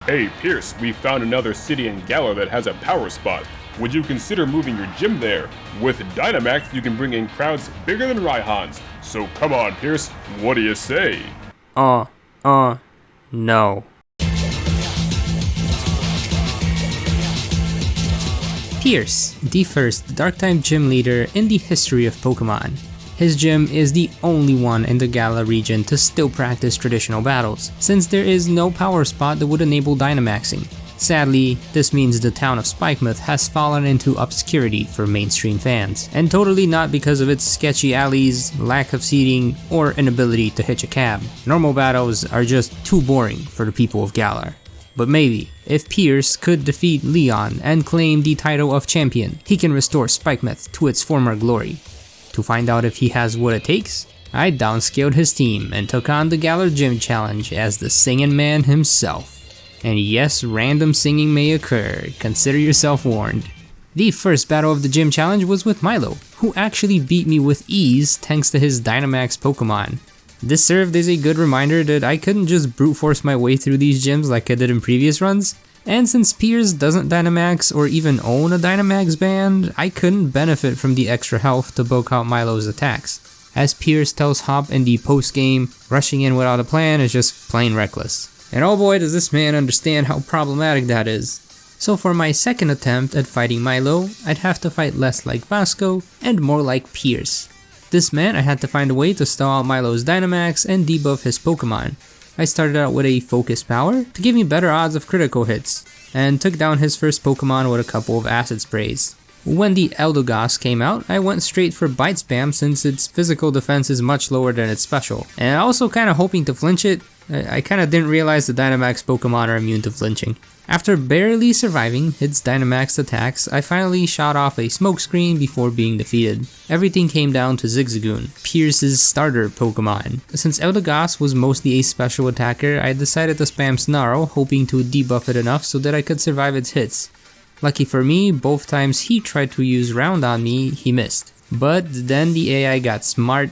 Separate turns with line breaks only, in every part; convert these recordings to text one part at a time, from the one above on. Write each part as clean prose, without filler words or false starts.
Hey Pierce, we found another city in Galar that has a power spot. Would you consider moving your gym there? With Dynamax, you can bring in crowds bigger than Raihan's. So come on, Pierce, what do you say?
No. Piers, the first Dark-type gym leader in the history of Pokemon. His gym is the only one in the Galar region to still practice traditional battles, since there is no power spot that would enable Dynamaxing. Sadly, this means the town of Spikemuth has fallen into obscurity for mainstream fans, and totally not because of its sketchy alleys, lack of seating, or inability to hitch a cab. Normal battles are just too boring for the people of Galar. But maybe, if Piers could defeat Leon and claim the title of champion, he can restore Spikemuth to its former glory. To find out if he has what it takes, I downscaled his team and took on the Galar Gym Challenge as the Singing Man himself. And yes, random singing may occur, consider yourself warned. The first battle of the Gym Challenge was with Milo, who actually beat me with ease thanks to his Dynamax Pokemon. This served as a good reminder that I couldn't just brute force my way through these gyms like I did in previous runs, and since Piers doesn't Dynamax or even own a Dynamax band, I couldn't benefit from the extra health to bulk out Milo's attacks. As Piers tells Hop in the post-game, rushing in without a plan is just plain reckless. And oh boy does this man understand how problematic that is. So for my second attempt at fighting Milo, I'd have to fight less like Vasko and more like Piers. This meant I had to find a way to stall out Milo's Dynamax and debuff his Pokemon. I started out with a Focus Power to give me better odds of critical hits, and took down his first Pokemon with a couple of Acid Sprays. When the Eldegoss came out, I went straight for Bite Spam since its physical defense is much lower than its special, and also kinda hoping to flinch it. I kinda didn't realize the Dynamax Pokemon are immune to flinching. After barely surviving its Dynamax attacks, I finally shot off a smokescreen before being defeated. Everything came down to Zigzagoon, Pierce's starter Pokemon. Since Eldegoss was mostly a special attacker, I decided to spam Snarl, hoping to debuff it enough so that I could survive its hits. Lucky for me, both times he tried to use Round on me, he missed. But then the AI got smart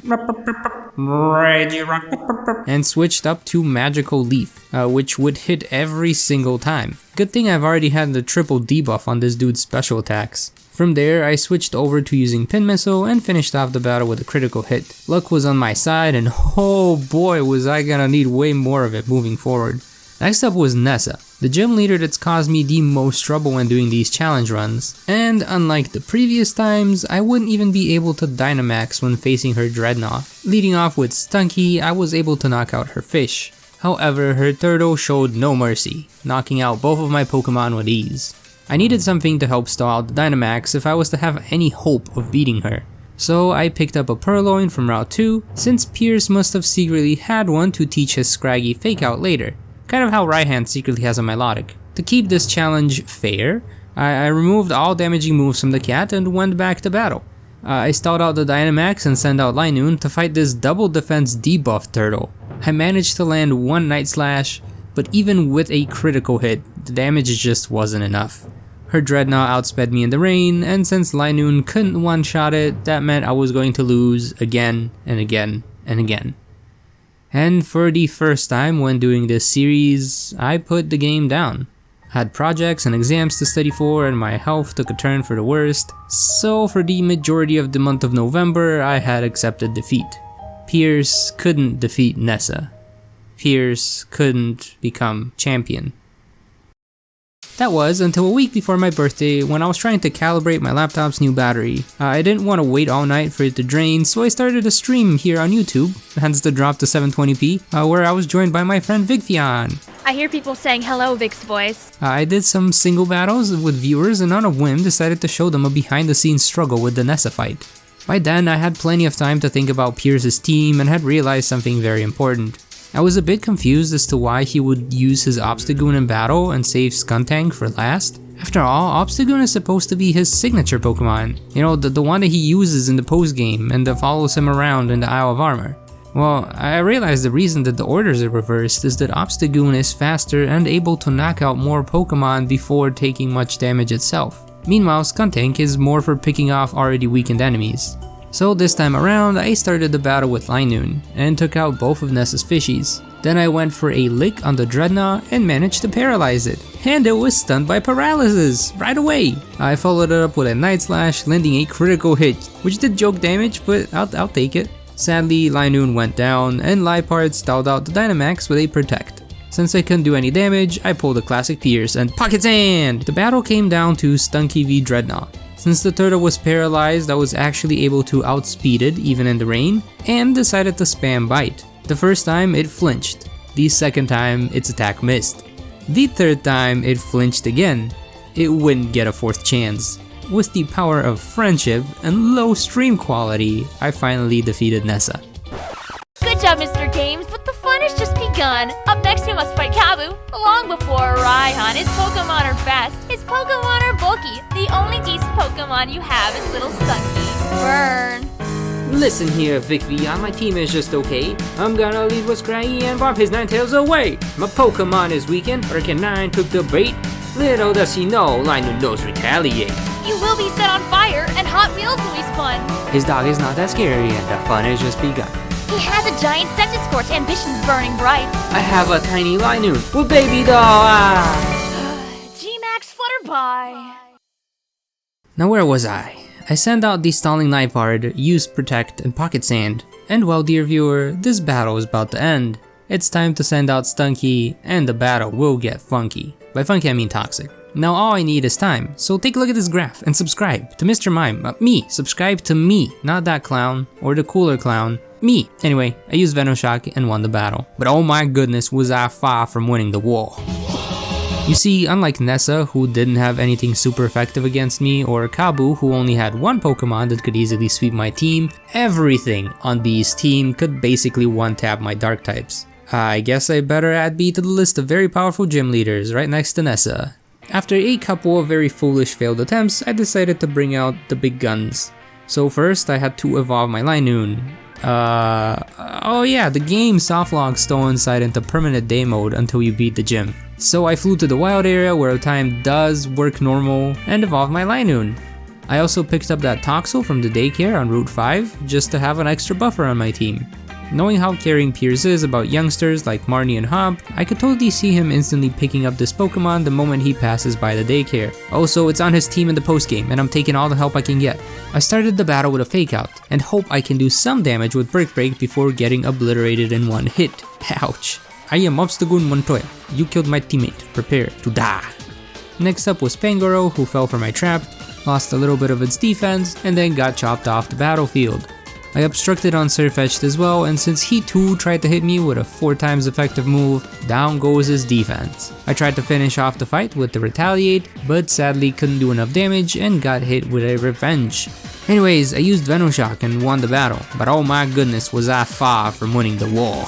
and switched up to Magical Leaf, which would hit every single time. Good thing I've already had the triple debuff on this dude's special attacks. From there, I switched over to using Pin Missile and finished off the battle with a critical hit. Luck was on my side, and oh boy was I gonna need way more of it moving forward. Next up was Nessa, the gym leader that's caused me the most trouble when doing these challenge runs, and unlike the previous times, I wouldn't even be able to Dynamax when facing her Dreadnought. Leading off with Stunky, I was able to knock out her fish. However, her turtle showed no mercy, knocking out both of my Pokemon with ease. I needed something to help stall out the Dynamax if I was to have any hope of beating her. So I picked up a Purloin from Route 2, since Piers must have secretly had one to teach his Scraggy Fake Out later. Kind of how Raihan secretly has a Milotic. To keep this challenge fair, I removed all damaging moves from the cat and went back to battle. I stalled out the Dynamax and sent out Linoon to fight this double defense debuff turtle. I managed to land one Night Slash, but even with a critical hit, the damage just wasn't enough. Her Dreadnought outsped me in the rain, and since Linoon couldn't one-shot it, that meant I was going to lose again and again and again. And for the first time when doing this series, I put the game down. Had projects and exams to study for, and my health took a turn for the worst, so for the majority of the month of November, I had accepted defeat. Piers couldn't defeat Nessa. Piers couldn't become champion. That was until a week before my birthday when I was trying to calibrate my laptop's new battery. I didn't want to wait all night for it to drain, so I started a stream here on YouTube, hence the drop to 720p, where I was joined by my friend Vicvillon.
I hear people saying hello, Vic's voice.
I did some single battles with viewers and on a whim decided to show them a behind the scenes struggle with the Nessa fight. By then I had plenty of time to think about Piers' team and had realized something very important. I was a bit confused as to why he would use his Obstagoon in battle and save Skuntank for last. After all, Obstagoon is supposed to be his signature Pokemon. You know, the one that he uses in the post-game and that follows him around in the Isle of Armor. Well, I realized the reason that the orders are reversed is that Obstagoon is faster and able to knock out more Pokemon before taking much damage itself. Meanwhile, Skuntank is more for picking off already weakened enemies. So this time around, I started the battle with Linoon and took out both of Nessa's fishies. Then I went for a lick on the Dreadnought and managed to paralyze it. And it was stunned by paralysis right away. I followed it up with a Night Slash, landing a critical hit, which did joke damage, but I'll take it. Sadly, Linoon went down and Liepard stalled out the Dynamax with a Protect. Since I couldn't do any damage, I pulled a classic Piers and Pocket Sand! The battle came down to Stunky v Dreadnought. Since the turtle was paralyzed, I was actually able to outspeed it even in the rain, and decided to spam Bite. The first time, it flinched. The second time, its attack missed. The third time, it flinched again. It wouldn't get a fourth chance. With the power of friendship and low stream quality, I finally defeated Nessa.
Good job, Mr. Games, but the fun has just begun. Up next, we must fight Kabu. Long before Raihan, his Pokemon are fast, his Pokemon are bulky. The only decent Pokemon you have is little Stunky. Burn.
Listen here, Vicvillon, my team is just okay. I'm gonna lead with Scraggy and bomb his Ninetales away. My Pokemon is weakened, Arcanine took the bait. Little does he know, Linoon knows retaliate.
You will be set on fire, and Hot Wheels will be spun.
His dog is not that scary, and the fun has just begun.
He has a giant Centiskorch, ambitions burning bright.
I have a tiny Linoon with baby doll.
G-Max flutter by.
Now where was I? I sent out the stalling Liepard, used Protect and Pocket Sand. And well, dear viewer, this battle is about to end. It's time to send out Stunky, and the battle will get funky. By funky I mean toxic. Now all I need is time, so take a look at this graph and subscribe to Mr. Mime. Me, subscribe to me, not that clown, or the cooler clown. Me. Anyway, I used Venoshock and won the battle. But oh my goodness, was I far from winning the war. You see, unlike Nessa, who didn't have anything super effective against me, or Kabu, who only had one Pokemon that could easily sweep my team, everything on B's team could basically one-tap my dark types. I guess I better add B to the list of very powerful gym leaders right next to Nessa. After a couple of very foolish failed attempts, I decided to bring out the big guns. So first, I had to evolve my Linoon. Oh yeah, the game softlocks Stolen Sight into permanent day mode until you beat the gym. So I flew to the wild area where time does work normal and evolved my Linoon. I also picked up that Toxel from the daycare on Route 5 just to have an extra buffer on my team. Knowing how caring Piers is about youngsters like Marnie and Hop, I could totally see him instantly picking up this Pokemon the moment he passes by the daycare. Also, it's on his team in the postgame, and I'm taking all the help I can get. I started the battle with a Fake Out, and hope I can do some damage with Brick Break before getting obliterated in one hit. Ouch. I am Obstagoon Montoya. You killed my teammate. Prepare to die. Next up was Pangoro, who fell for my trap, lost a little bit of its defense, and then got chopped off the battlefield. I obstructed on Surfetched as well, and since he too tried to hit me with a 4 times effective move, down goes his defense. I tried to finish off the fight with the Retaliate, but sadly couldn't do enough damage and got hit with a Revenge. Anyways, I used Venoshock and won the battle, but oh my goodness was I far from winning the war.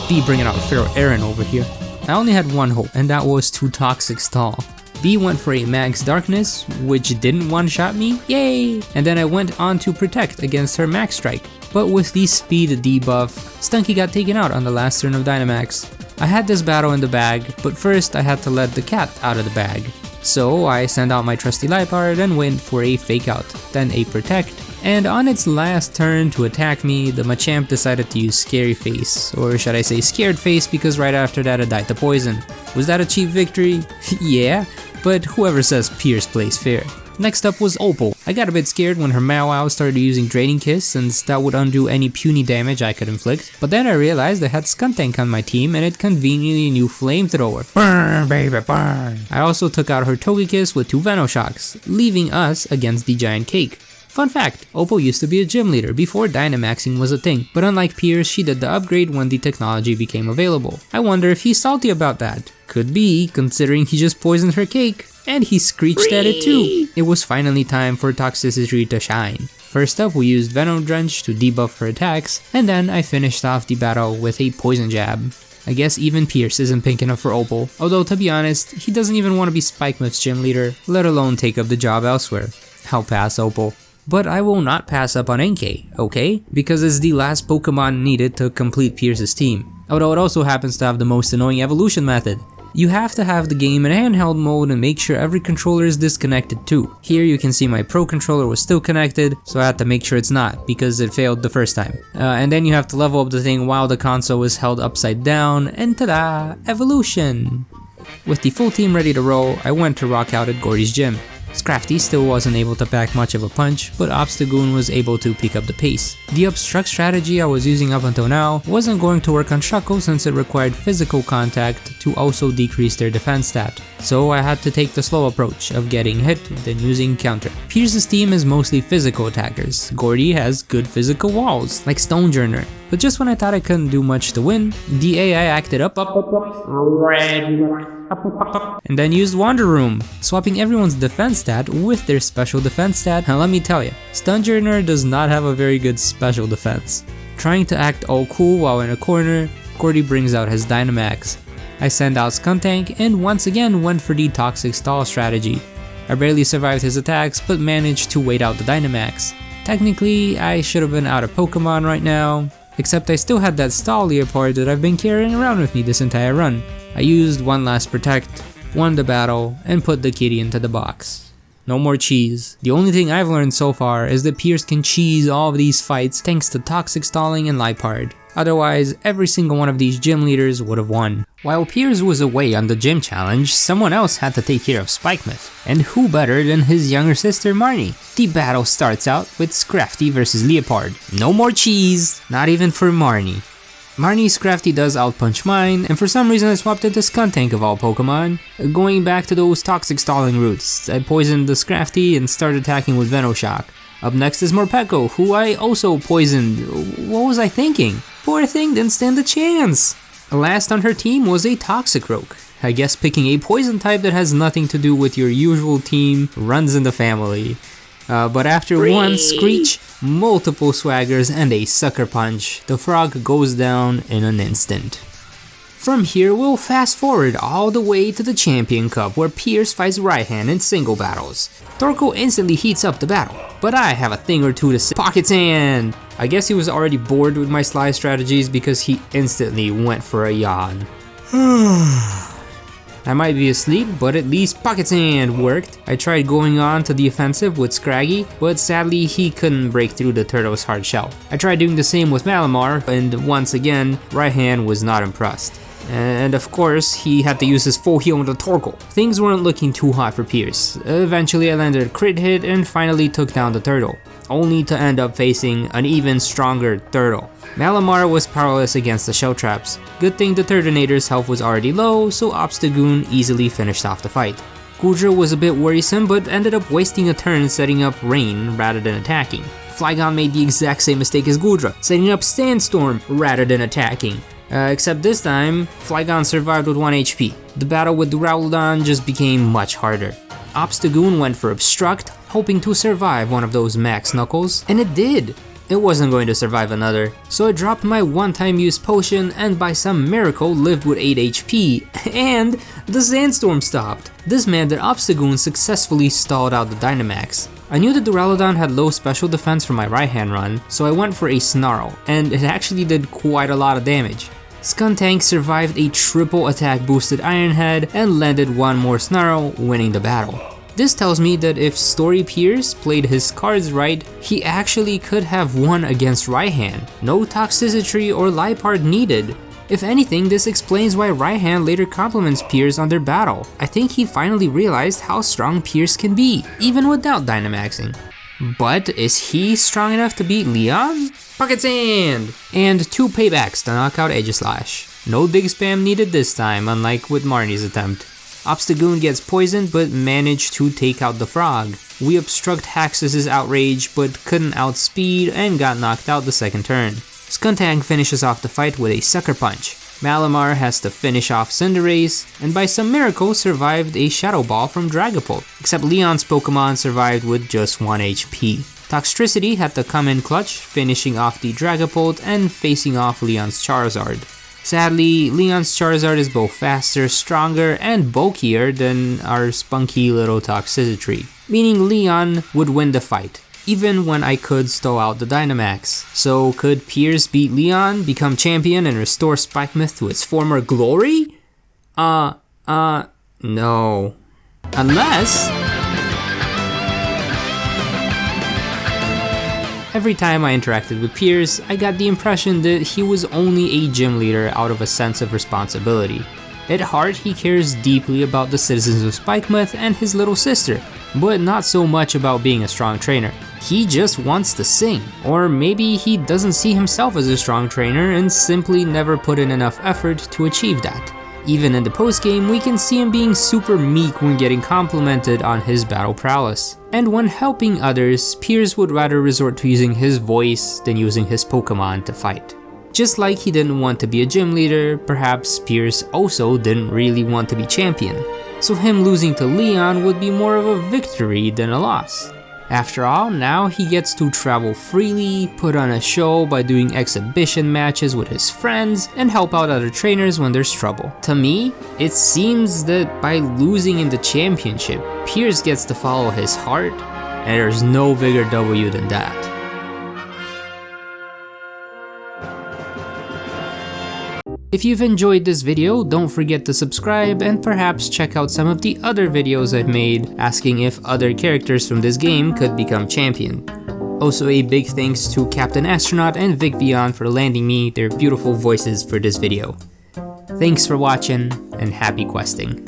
B bringing out Pharaoh Aaron over here. I only had one hope, and that was to Toxic Stall. B went for a Max Darkness, which didn't one-shot me, yay! And then I went on to Protect against her Max Strike. But with the speed debuff, Stunky got taken out on the last turn of Dynamax. I had this battle in the bag, but first I had to let the cat out of the bag. So I sent out my trusty Liepard and went for a Fake Out, then a Protect. And on its last turn to attack me, the Machamp decided to use Scary Face, or should I say Scared Face, because right after that it died to poison. Was that a cheap victory? Yeah, but whoever says Piers plays fair. Next up was Opal. I got a bit scared when her Mawile started using Draining Kiss, since that would undo any puny damage I could inflict. But then I realized I had Skuntank on my team and it conveniently knew Flamethrower. Burn, baby, burn! I also took out her Togekiss with 2 Venoshocks, leaving us against the Giant Cake. Fun fact, Opal used to be a gym leader before Dynamaxing was a thing, but unlike Piers, she did the upgrade when the technology became available. I wonder if he's salty about that. Could be, considering he just poisoned her cake. And he screeched at it too. It was finally time for Toxicity to shine. First up, we used Venom Drench to debuff her attacks, and then I finished off the battle with a Poison Jab. I guess even Piers isn't pink enough for Opal, although to be honest, he doesn't even want to be Spikemuth's gym leader, let alone take up the job elsewhere. I'll pass Opal. But I will not pass up on Inkay, okay? Because it's the last Pokemon needed to complete Piers' team. Although it also happens to have the most annoying evolution method. You have to have the game in handheld mode and make sure every controller is disconnected too. Here you can see my Pro controller was still connected, so I had to make sure it's not because it failed the first time. And then you have to level up the thing while the console is held upside down, and ta-da! Evolution! With the full team ready to roll, I went to rock out at Gordy's gym. Scrafty still wasn't able to pack much of a punch, but Obstagoon was able to pick up the pace. The obstruct strategy I was using up until now wasn't going to work on Shuckle since it required physical contact to also decrease their defense stat, so I had to take the slow approach of getting hit then using counter. Piers' team is mostly physical attackers. Gordy has good physical walls, like Stonejourner, but just when I thought I couldn't do much to win, the AI acted up, and then used Wander Room, swapping everyone's defense stat with their special defense stat, and let me tell you, Stonejourner does not have a very good special defense. Trying to act all cool while in a corner, Gordy brings out his Dynamax. I send out Skuntank and once again went for the Toxic Stall strategy. I barely survived his attacks but managed to wait out the Dynamax. Technically, I should have been out of Pokemon right now, except I still had that Stall Leopard that I've been carrying around with me this entire run. I used one last Protect, won the battle, and put the kitty into the box. No more cheese. The only thing I've learned so far is that Piers can cheese all of these fights thanks to Toxic Stalling and Liepard. Otherwise, every single one of these gym leaders would have won. While Piers was away on the gym challenge, someone else had to take care of Spikemouth. And who better than his younger sister Marnie? The battle starts out with Scrafty versus Leopard. No more cheese, not even for Marnie. Marnie's Scrafty does outpunch mine, and for some reason I swapped it to Skuntank of all Pokemon. Going back to those toxic stalling routes, I poisoned the Scrafty and started attacking with Venoshock. Up next is Morpeko, who I also poisoned. What was I thinking? Poor thing didn't stand a chance. Last on her team was a Toxicroak. I guess picking a poison type that has nothing to do with your usual team runs in the family. But after one Screech, multiple Swaggers, and a Sucker Punch, the frog goes down in an instant. From here, we'll fast forward all the way to the Champion Cup where Piers fights Raihan in single battles. Torkoal instantly heats up the battle, but I have a thing or two to say. Pocket Sand! I guess he was already bored with my slide strategies because he instantly went for a yawn. I might be asleep, but at least Pocket Sand worked. I tried going on to the offensive with Scraggy, but sadly he couldn't break through the turtle's hard shell. I tried doing the same with Malamar, and once again, Raihan was not impressed. And of course, he had to use his full heal on the Torkoal. Things weren't looking too hot for Piers. Eventually I landed a crit hit and finally took down the turtle, only to end up facing an even stronger turtle. Malamar was powerless against the shell traps. Good thing the Turtonator's health was already low, so Obstagoon easily finished off the fight. Goodra was a bit worrisome but ended up wasting a turn setting up Rain rather than attacking. Flygon made the exact same mistake as Goodra, setting up Sandstorm rather than attacking. Except this time, Flygon survived with 1 HP. The battle with Duraludon just became much harder. Obstagoon went for Obstruct, hoping to survive one of those max knuckles, and it did! It wasn't going to survive another, so I dropped my one-time use potion and by some miracle lived with 8 HP, and the Sandstorm stopped. This meant that Obstagoon successfully stalled out the Dynamax. I knew that Duraludon had low special defense from my right-hand run, so I went for a Snarl, and it actually did quite a lot of damage. Skuntank survived a triple attack boosted Iron Head and landed one more Snarl, winning the battle. This tells me that if Story Piers played his cards right, he actually could have won against Raihan. No Toxicity or Liepard needed. If anything, this explains why Raihan later compliments Piers on their battle. I think he finally realized how strong Piers can be, even without Dynamaxing. But is he strong enough to beat Leon? Pocket Sand! And 2 paybacks to knock out Aegislash. No dig spam needed this time, unlike with Marnie's attempt. Obstagoon gets poisoned but managed to take out the frog. We obstruct Haxus's outrage but couldn't outspeed and got knocked out the second turn. Skuntank finishes off the fight with a Sucker Punch. Malamar has to finish off Cinderace, and by some miracle survived a Shadow Ball from Dragapult, except Leon's Pokemon survived with just 1 HP. Toxtricity had to come in clutch, finishing off the Dragapult and facing off Leon's Charizard. Sadly, Leon's Charizard is both faster, stronger, and bulkier than our spunky little Toxicity, meaning Leon would win the fight, even when I could stall out the Dynamax. So could Piers beat Leon, become champion, and restore Spikemouth to its former glory? No. Unless... Every time I interacted with Piers, I got the impression that he was only a gym leader out of a sense of responsibility. At heart, he cares deeply about the citizens of Spikemuth and his little sister, but not so much about being a strong trainer. He just wants to sing, or maybe he doesn't see himself as a strong trainer and simply never put in enough effort to achieve that. Even in the postgame, we can see him being super meek when getting complimented on his battle prowess. And when helping others, Piers would rather resort to using his voice than using his Pokemon to fight. Just like he didn't want to be a gym leader, perhaps Piers also didn't really want to be champion. So him losing to Leon would be more of a victory than a loss. After all, now he gets to travel freely, put on a show by doing exhibition matches with his friends, and help out other trainers when there's trouble. To me, it seems that by losing in the championship, Piers gets to follow his heart, and there's no bigger W than that. If you've enjoyed this video, don't forget to subscribe and perhaps check out some of the other videos I've made asking if other characters from this game could become champion. Also a big thanks to Captain Astronaut and Vicvillon for lending me their beautiful voices for this video. Thanks for watching and happy questing.